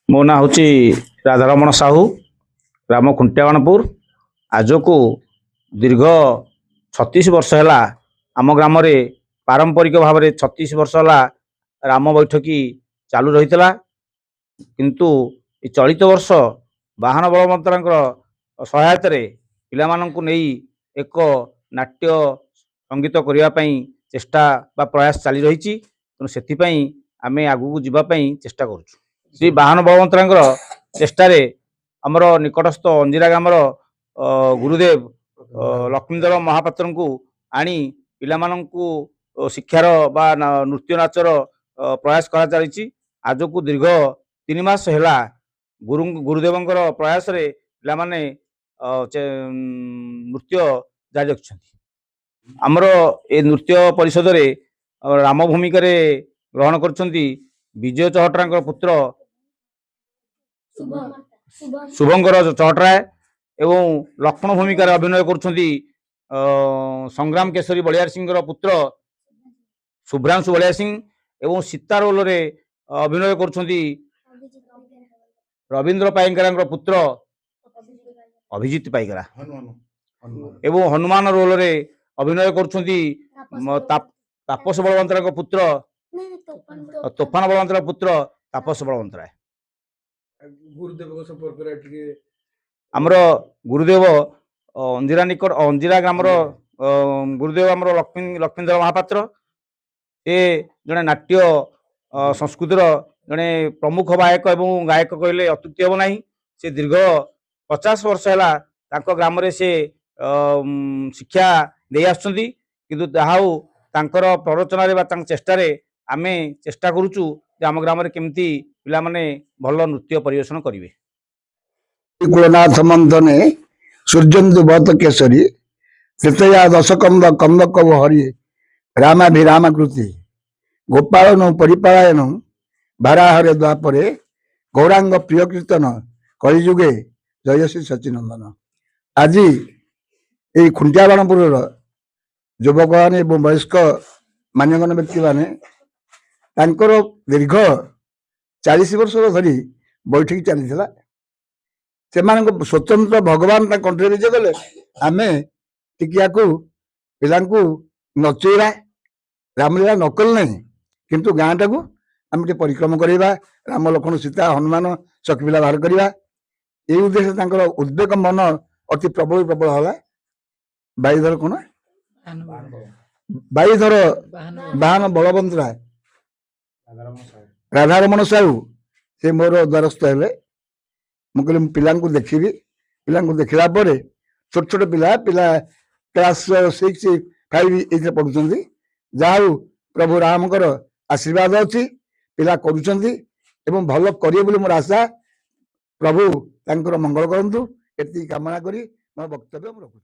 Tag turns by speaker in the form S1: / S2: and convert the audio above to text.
S1: मो ना हूँ राधारमण साहू ग्राम खुंटियावानपुर। आज को दीर्घ 36 वर्ष है आम ग्राम पारंपरिक भाव में 36 वर्ष है राम बैठकी चालू रही किंतु चलित वर्ष वाहन बलवंतर सहायत पिलामानंकु नहीं एक नाट्य संगीत करने चेष्टा बा प्रयास चली रही तेणु से आम आगू जावाई चेष्टा करुँ। श्री वाहन बलवंतर चेष्टार आमर निकटस्थ अंजिरा ग्रामर गुरुदेव लक्ष्मीधर महापात्र को आनी पिलामानंकु शिक्षार बा नृत्य नाचर प्रयास करा चली। आज को दीर्घ 3 मास है गुरुदेव प्रयास रे पिला माने नृत्य जारी रखिछन्ति। आमर ए नृत्य परिषद रे राम भूमिका रे ग्रहण करछन्ति विजय चहटरा पुत्र शुभंकर चहटराय एवं लक्ष्मण भूमिकार अभिनय करुछन्ति संग्राम केशरी बलियार सिंह पुत्र शुभ्रांशु बलियार सिंह एवं सीता रोल रे अभिनय करुछन्ति रवींद्र पाइकरा पुत्र अभिजीत पाइकरा एवं हनुमान रोल रे अभिनय करुछन्ति तापस बलवंतर पुत्र तोफान बलवंतर पुत्र तापस बलवंतराय। आमर गुरुदेव अंजिरा निकट अंजिरा ग्रामर गुरुदेव आमर लक्ष्मीधर महापात्र ए जड़े नाट्य संस्कृतिर जड़े प्रमुख गायक एवं गायक कहले अत्युक्ति हम ना। से दीर्घ 50 वर्ष है ग्राम से शिक्षा दे आसुँच किंतु तांकर प्ररोचन चेष्टार आम चेष्टा करुचु आम ग्राम केमती पिला माने भल नृत्य परिवेशन करेंगे।
S2: कुलनाथ मंथने सूर्यंदु बत केसरी तृतीया दशकंद कंद कव हरि रामाभिराम कृति गोपालन परिपायन भाराहरे द्वापरे गौरांग प्रिय कीर्तन कलिजुगे जय श्री सचिनंदन। आज ये खुंटियाबाणपुर युवक मैंने वयस्क मान्यगण व्यक्ति मैंने दीर्घ 40 वर्ष धरी बैठक चली से स्वतंत्र भगवान कंट्री विजय कले आम टिकिया पिला नचेरा रामलीला नकल ना किंतु गाँ टाक आम परिक्रम करवा राम लक्ष्मण सीता हनुमान सखीपिला बाहर करवा ये उद्देश्य उद्वेग मन अति प्रबल प्रबल है। बाईधर कौन बाईधर वाहन बलवंतरा राधारमण साहू से मोर द्वारस्थ है। मुझे पिला देखी पिला देखला छोट छोट पिला पिला क्लास 6 5 ये पढ़ुं जाऊ प्रभु राम आशीर्वाद अच्छी पिला करुँच भल करेंगे मोर आशा प्रभु मंगल करूँ ये कामना करी मोर वक्तव्य रखुँ।